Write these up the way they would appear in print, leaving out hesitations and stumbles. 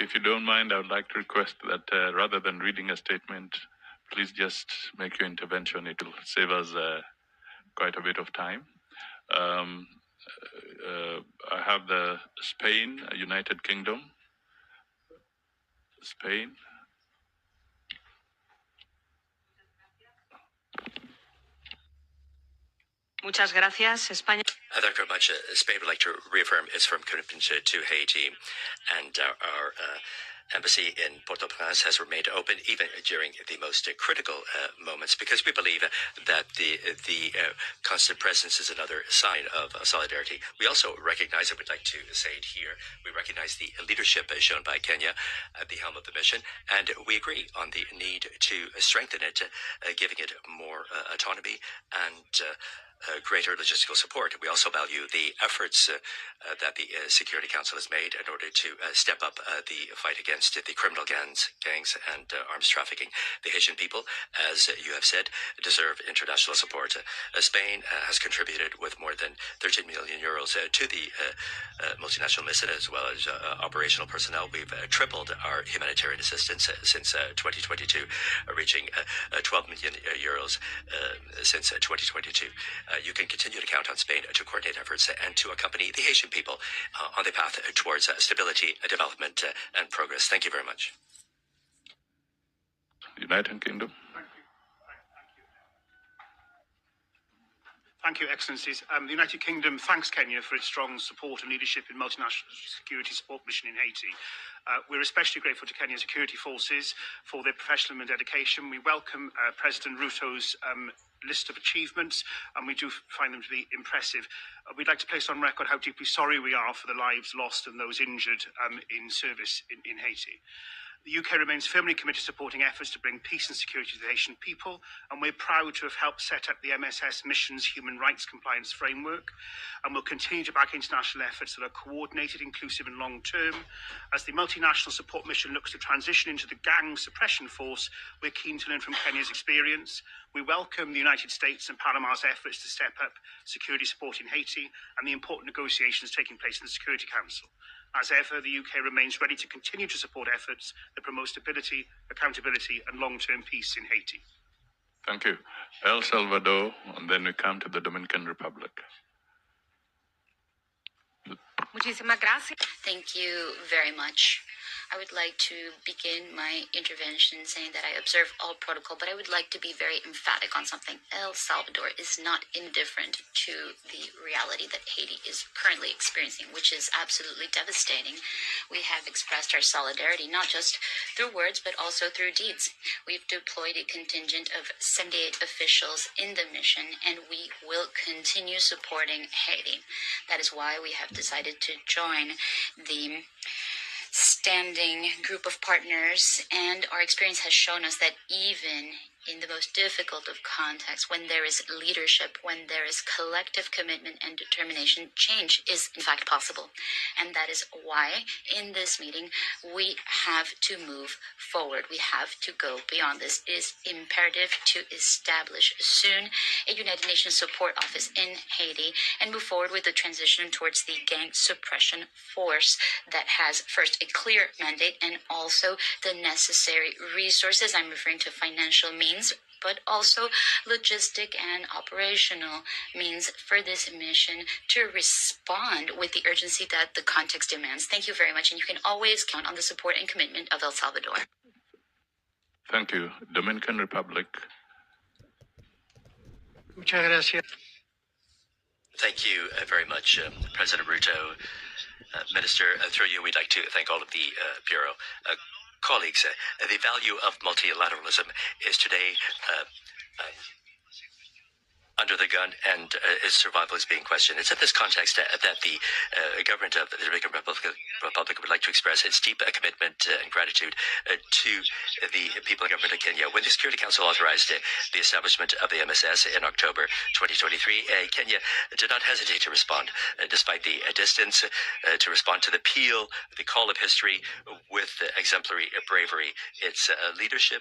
If you don't mind, I would like to request that rather than reading a statement, please just make your intervention. It will save us quite a bit of time. Um, I have the Spain, United Kingdom. Spain. Muchas gracias, España. Thank you very much. Spain would like to reaffirm its firm commitment to Haiti, and our embassy in Port-au-Prince has remained open even during the most critical moments, because we believe that the constant presence is another sign of solidarity. We also recognize, and we'd like to say it here, we recognize the leadership shown by Kenya at the helm of the mission, and we agree on the need to strengthen it, giving it more autonomy and greater logistical support. We also value the efforts that the Security Council has made in order to step up the fight against the criminal gangs and arms trafficking. The Haitian people, as you have said, deserve international support. Spain has contributed with more than 13 million euros to the multinational mission, as well as operational personnel. We've tripled our humanitarian assistance since 2022, reaching 12 million euros since 2022. You can continue to count on Spain to coordinate efforts and to accompany the Haitian people on the path towards stability, development, and progress. Thank you very much. United Kingdom. Thank you, Excellencies. The United Kingdom thanks Kenya for its strong support and leadership in multinational security support mission in Haiti. We're especially grateful to Kenya's security forces for their professionalism and dedication. We welcome President Ruto's list of achievements, and we do find them to be impressive. We'd like to place on record how deeply sorry we are for the lives lost and those injured in service in Haiti. The UK remains firmly committed to supporting efforts to bring peace and security to the Haitian people, and we're proud to have helped set up the MSS mission's human rights compliance framework, and we'll continue to back international efforts that are coordinated, inclusive and long-term. As the multinational support mission looks to transition into the gang suppression force, we're keen to learn from Kenya's experience. We welcome the United States and Panama's efforts to step up security support in Haiti and the important negotiations taking place in the Security Council. As ever, the UK remains ready to continue to support efforts that promote stability, accountability and long-term peace in Haiti. Thank you. El Salvador, and then we come to the Dominican Republic. Muchísimas gracias. Thank you very much. I would like to begin my intervention saying that I observe all protocol, but I would like to be very emphatic on something. El Salvador is not indifferent to the reality that Haiti is currently experiencing, which is absolutely devastating. We have expressed our solidarity, not just through words, but also through deeds. We've deployed a contingent of 78 officials in the mission, and we will continue supporting Haiti. That is why we have decided to join the standing group of partners, and our experience has shown us that even in the most difficult of contexts, when there is leadership, when there is collective commitment and determination, change is in fact possible. And that is why in this meeting we have to move forward. We have to go beyond this. It is imperative to establish soon a United Nations support office in Haiti and move forward with the transition towards the gang suppression force that has first a clear mandate and also the necessary resources. I'm referring to financial means, but also logistic and operational means for this mission to respond with the urgency that the context demands. Thank you very much, and you can always count on the support and commitment of El Salvador. Thank you. Dominican Republic. Muchas gracias. Thank you very much, President Ruto. Minister, through you, we'd like to thank all of the Bureau. Colleagues, the value of multilateralism is today under the gun, and its survival is being questioned. It's in this context that the government of the Dominican Republic would like to express its deep commitment and gratitude to the people and government of Kenya. When the Security Council authorized the establishment of the MSS in October 2023, Kenya did not hesitate to respond, despite the distance, to respond to the appeal, the call of history with exemplary bravery. Its leadership,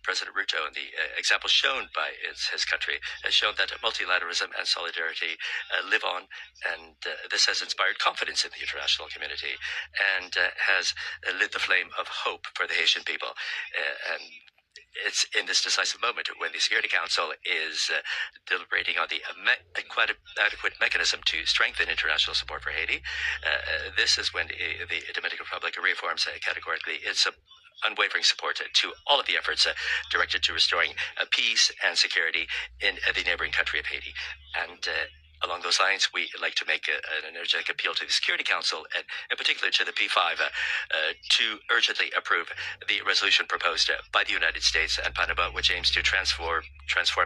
President Ruto, and the example shown by its his country, has shown that multilateralism and solidarity live on, and this has inspired confidence in the international community and has lit the flame of hope for the Haitian people. And it's in this decisive moment when the Security Council is deliberating on the adequate mechanism to strengthen international support for Haiti. This is when the Dominican Republic reaffirms categorically its unwavering support to all of the efforts directed to restoring peace and security in the neighboring country of Haiti. And along those lines, we like to make an energetic appeal to the Security Council, and in particular to the P5, to urgently approve the resolution proposed by the United States and Panama, which aims to transform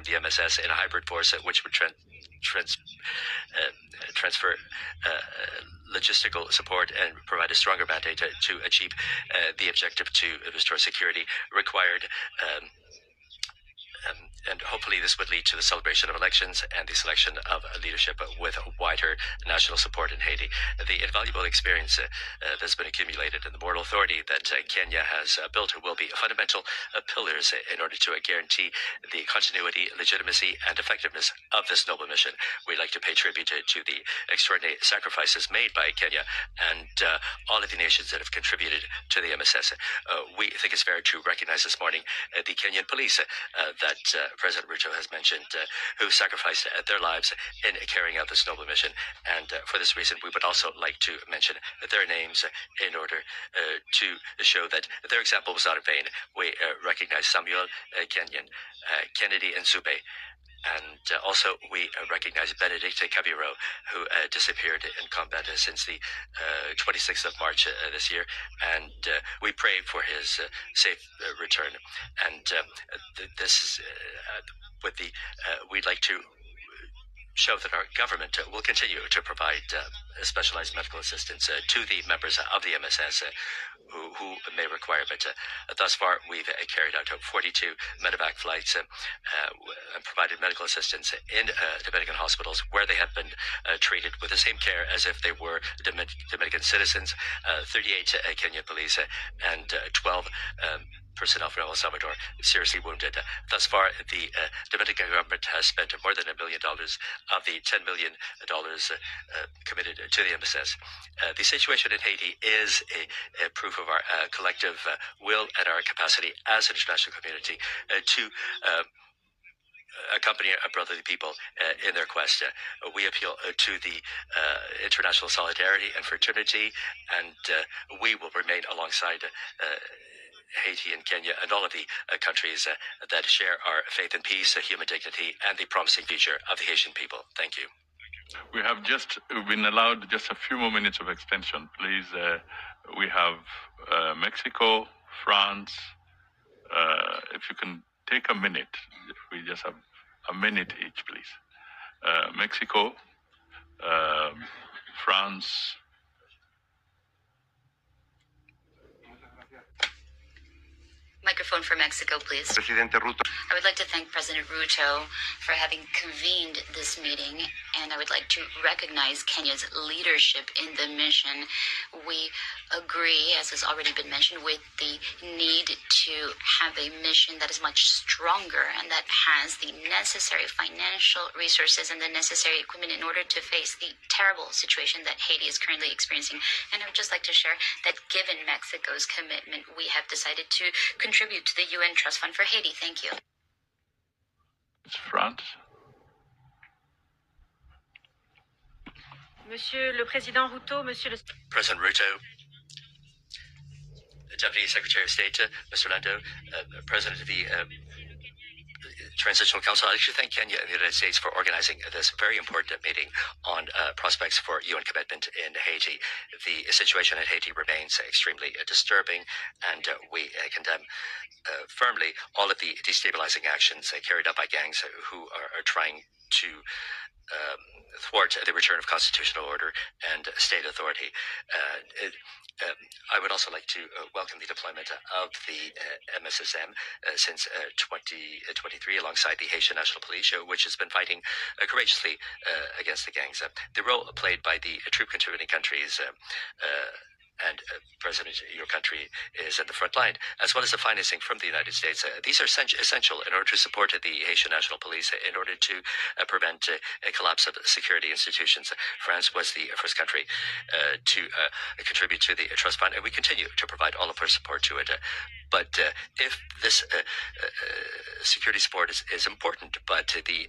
the MSS in a hybrid force, which would transfer logistical support and provide a stronger mandate to achieve the objective to restore security required. And hopefully this would lead to the celebration of elections and the selection of leadership with wider national support in Haiti. The invaluable experience that's been accumulated and the moral authority that Kenya has built will be fundamental pillars in order to guarantee the continuity, legitimacy, and effectiveness of this noble mission. We'd like to pay tribute to the extraordinary sacrifices made by Kenya and all of the nations that have contributed to the MSS. We think it's fair to recognize this morning the Kenyan police that President Ruto has mentioned, who sacrificed their lives in carrying out this noble mission. And for this reason, we would also like to mention their names in order to show that their example was not in vain. We recognize Samuel Kenyon, Kennedy Nzube, and also we recognize Benedict Kabiro, who disappeared in combat since the 26th of March this year, and we pray for his safe return. And this is with the we'd like to show that our government will continue to provide specialized medical assistance to the members of the MSS who may require it. Thus far, we've carried out 42 medevac flights and provided medical assistance in Dominican hospitals where they have been treated with the same care as if they were Dominican citizens. 38 Kenyan police and 12 personnel from El Salvador seriously wounded. Thus far, the Dominican government has spent more than $1 million of the $10 million committed to the MSS. The situation in Haiti is a proof of our collective will and our capacity as an international community to accompany our brotherly people in their quest. We appeal to the international solidarity and fraternity, and we will remain alongside Haiti and Kenya and all of the countries that share our faith in peace, human dignity, and the promising future of the Haitian people. Thank you. We have just been allowed just a few more minutes of extension. Please, we have Mexico, France. If you can take a minute, we just have a minute each, please. Mexico, France. Microphone for Mexico, please. Presidente Ruto. I would like to thank President Ruto for having convened this meeting, and I would like to recognize Kenya's leadership in the mission. We agree, as has already been mentioned, with the need to have a mission that is much stronger and that has the necessary financial resources and the necessary equipment in order to face the terrible situation that Haiti is currently experiencing. And I would just like to share that given Mexico's commitment, we have decided to contribute to the UN Trust Fund for Haiti. Thank you. France. Monsieur le Président Ruto, Monsieur le... President Ruto, Deputy Secretary of State, Mr. Lando, President of the Transitional Council, I'd like to thank Kenya and the United States for organizing this very important meeting on prospects for UN commitment in Haiti. The situation in Haiti remains extremely disturbing, and we condemn firmly all of the destabilizing actions carried out by gangs who are trying to thwart the return of constitutional order and state authority. I would also like to welcome the deployment of the MSSM since 2023 alongside the Haitian National Police, which has been fighting courageously against the gangs. The role played by the troop contributing countries and President President, your country is at the front line, as well as the financing from the United States. These are essential in order to support the Haitian National Police in order to prevent a collapse of security institutions. France was the first country to contribute to the trust fund, and we continue to provide all of our support to it. But if this security support is important, but the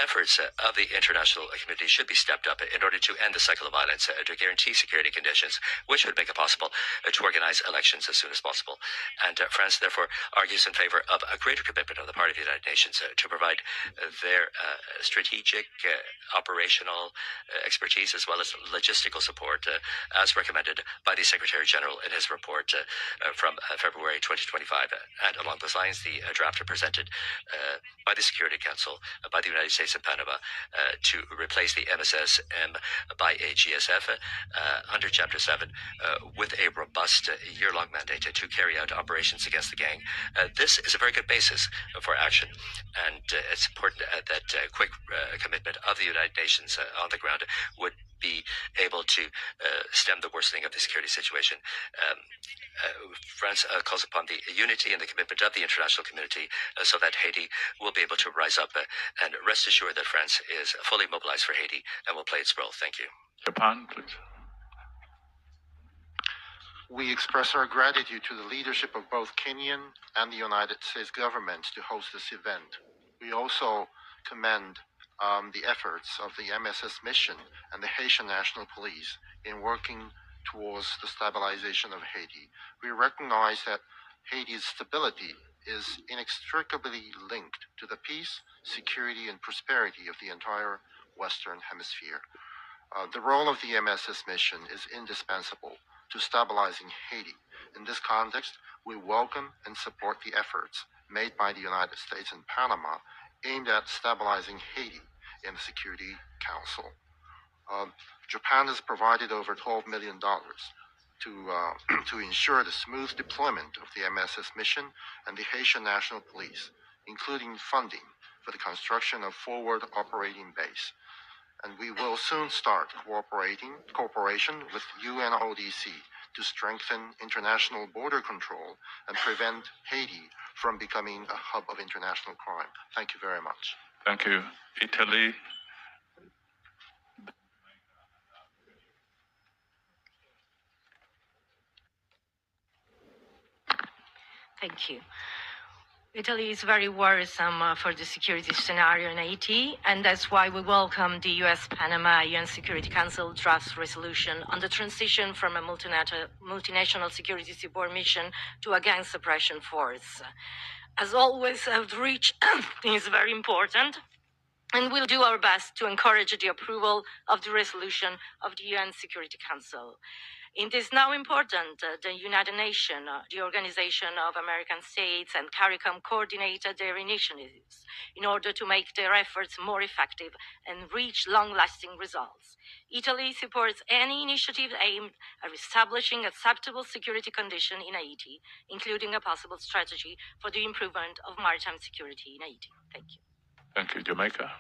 efforts of the international community should be stepped up in order to end the cycle of violence, to guarantee security conditions, which would make it possible to organize elections as soon as possible. And France, therefore, argues in favor of a greater commitment on the part of the United Nations to provide their strategic, operational expertise as well as logistical support, as recommended by the Secretary General in his report from February 2025. And along those lines, the draft presented by the Security Council, by the United States and Panama, to replace the MSSM by a GSF under Chapter 7 with a robust year-long mandate to carry out operations against the gang. This is a very good basis for action, and it's important that quick commitment of the United Nations on the ground would be able to stem the worsening of the security situation. France calls upon the unity and the commitment of the international community so that Haiti will be able to rise up, and rest assured that France is fully mobilized for Haiti and will play its role. Thank you. Japan, please. We express our gratitude to the leadership of both Kenyan and the United States government to host this event. We also commend the efforts of the MSS mission and the Haitian National Police in working towards the stabilization of Haiti. We recognize that Haiti's stability is inextricably linked to the peace, security, and prosperity of the entire Western Hemisphere. The role of the MSS mission is indispensable to stabilizing Haiti. In this context, we welcome and support the efforts made by the United States and Panama aimed at stabilizing Haiti in the Security Council. Japan has provided over $12 million to ensure the smooth deployment of the MSS mission and the Haitian National Police, including funding for the construction of forward operating base. And we will soon start cooperation with UNODC to strengthen international border control and prevent Haiti from becoming a hub of international crime. Thank you very much. Thank you. Italy. Thank you. Italy is very worrisome for the security scenario in Haiti, and that's why we welcome the US-Panama UN Security Council draft resolution on the transition from a multinational security support mission to a gang suppression force. As always, outreach is very important, and we'll do our best to encourage the approval of the resolution of the UN Security Council. It is now important the United Nations, the Organization of American States, and CARICOM coordinated their initiatives in order to make their efforts more effective and reach long-lasting results. Italy supports any initiative aimed at establishing acceptable security conditions in Haiti, including a possible strategy for the improvement of maritime security in Haiti. Thank you. Thank you. Jamaica.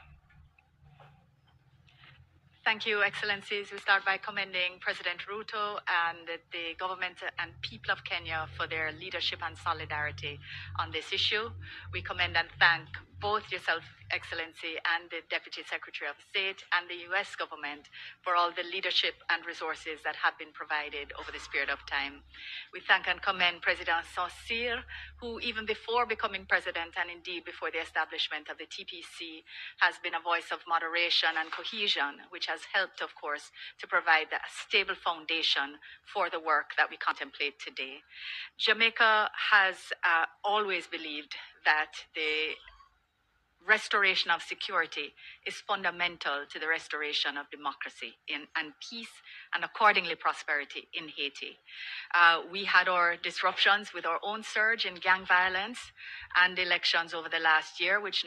Thank you, Excellencies. We start by commending President Ruto and the government and people of Kenya for their leadership and solidarity on this issue. We commend and thank both yourself, Excellency, and the Deputy Secretary of State and the US government for all the leadership and resources that have been provided over this period of time. We thank and commend President Saint-Cyr, who even before becoming president and indeed before the establishment of the TPC has been a voice of moderation and cohesion, which has helped, of course, to provide a stable foundation for the work that we contemplate today. Jamaica has always believed that the restoration of security is fundamental to the restoration of democracy and peace, and accordingly prosperity in Haiti. We had our disruptions with our own surge in gang violence and elections over the last year, which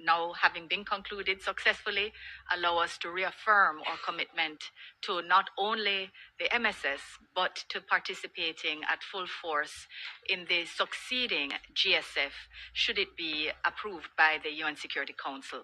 now having been concluded successfully, allow us to reaffirm our commitment to not only the MSS, but to participating at full force in the succeeding GSF, should it be approved by the UN Security Council.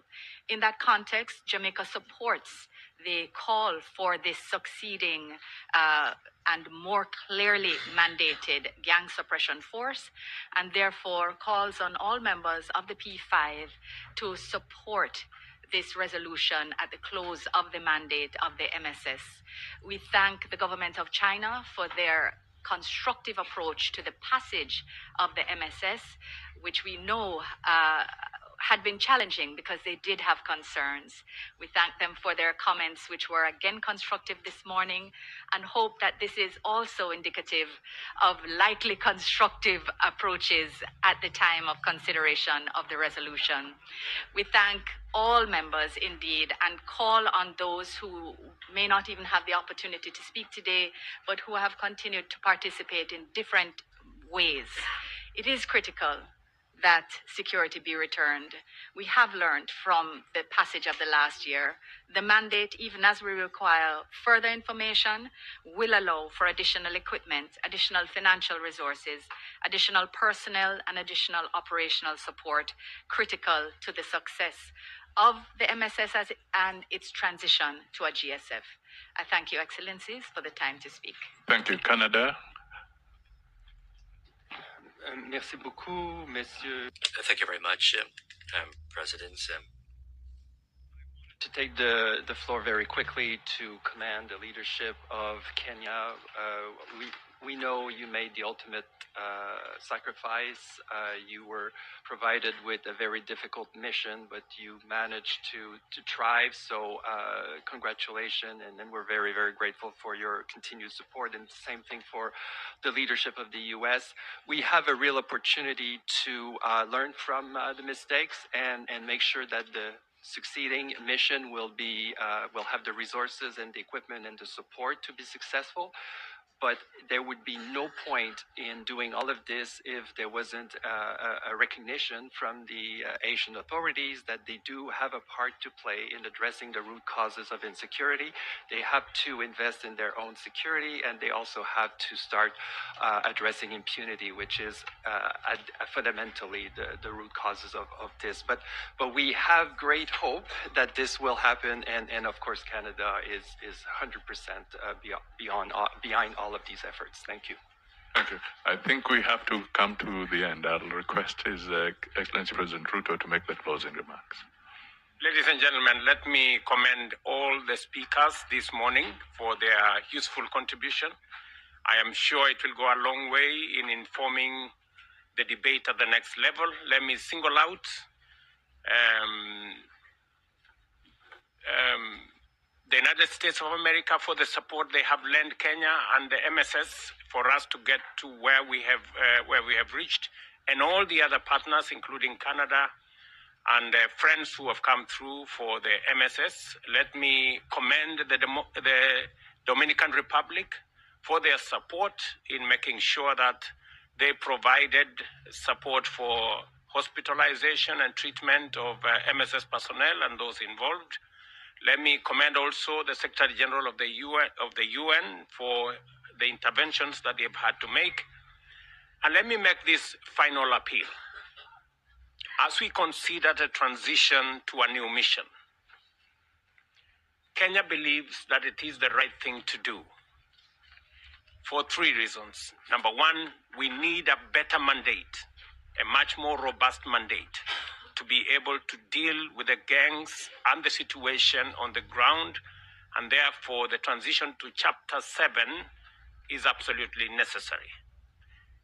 In that context, Jamaica supports the call for this succeeding and more clearly mandated gang suppression force, and therefore calls on all members of the P5 to support this resolution at the close of the mandate of the MSS. We thank the government of China for their constructive approach to the passage of the MSS, which we know had been challenging because they did have concerns. We thank them for their comments, which were again constructive this morning, and hope that this is also indicative of likely constructive approaches at the time of consideration of the resolution. We thank all members indeed and call on those who may not even have the opportunity to speak today, but who have continued to participate in different ways. It is critical that security be returned. We have learned from the passage of the last year. The mandate, even as we require further information, will allow for additional equipment, additional financial resources, additional personnel, and additional operational support critical to the success of the MSS and its transition to a GSF. I thank you, Excellencies, for the time to speak. Thank you. Canada. Merci beaucoup, messieurs. Thank you very much, President. To take the floor very quickly to commend the leadership of Kenya. We know you made the ultimate sacrifice. You were provided with a very difficult mission, but you managed to thrive. So congratulations, and we're very, very grateful for your continued support. And same thing for the leadership of the U.S. We have a real opportunity to learn from the mistakes and make sure that the succeeding mission will have the resources and the equipment and the support to be successful. But there would be no point in doing all of this if there wasn't a recognition from the Asian authorities that they do have a part to play in addressing the root causes of insecurity. They have to invest in their own security, and they also have to start addressing impunity, which is fundamentally the root causes of this. But we have great hope that this will happen, and of course Canada is 100% behind all of these efforts. Thank you. Thank you. I think we have to come to the end. I'll request His Excellency President Ruto to make the closing remarks. Ladies and gentlemen, let me commend all the speakers this morning for their useful contribution. I am sure it will go a long way in informing the debate at the next level. Let me single out the United States of America for the support they have lent Kenya and the MSS for us to get to where we have reached, and all the other partners, including Canada and friends who have come through for the MSS. Let me commend the Dominican Republic for their support in making sure that they provided support for hospitalization and treatment of MSS personnel and those involved. Let me commend also the Secretary General of the UN for the interventions that they've had to make. And let me make this final appeal. As we consider the transition to a new mission, Kenya believes that it is the right thing to do for three reasons. Number one, we need a better mandate, a much more robust mandate, to be able to deal with the gangs and the situation on the ground, and therefore the transition to Chapter 7 is absolutely necessary.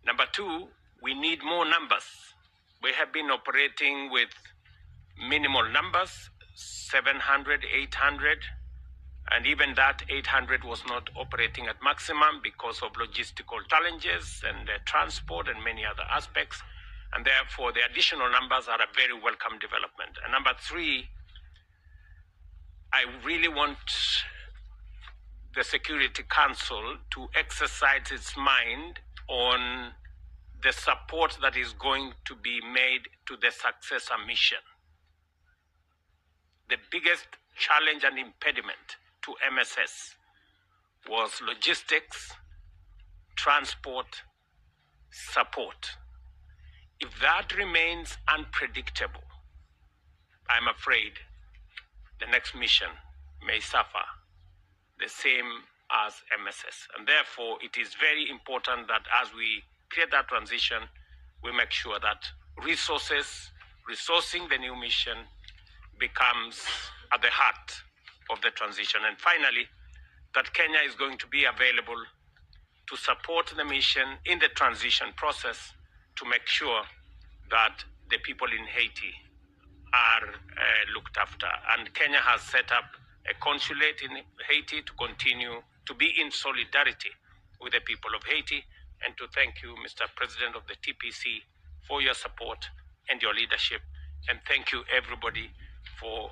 Number two, we need more numbers. We have been operating with minimal numbers, 700, 800, and even that 800 was not operating at maximum because of logistical challenges and transport and many other aspects. And therefore, the additional numbers are a very welcome development. And number three, I really want the Security Council to exercise its mind on the support that is going to be made to the successor mission. The biggest challenge and impediment to MSS was logistics, transport, support. If that remains unpredictable, I'm afraid the next mission may suffer the same as MSS. And therefore, it is very important that as we create that transition, we make sure that resourcing the new mission becomes at the heart of the transition. And finally, that Kenya is going to be available to support the mission in the transition process to make sure that the people in Haiti are looked after. And Kenya has set up a consulate in Haiti to continue to be in solidarity with the people of Haiti, and to thank you, Mr. President of the TPC, for your support and your leadership. And thank you, everybody, for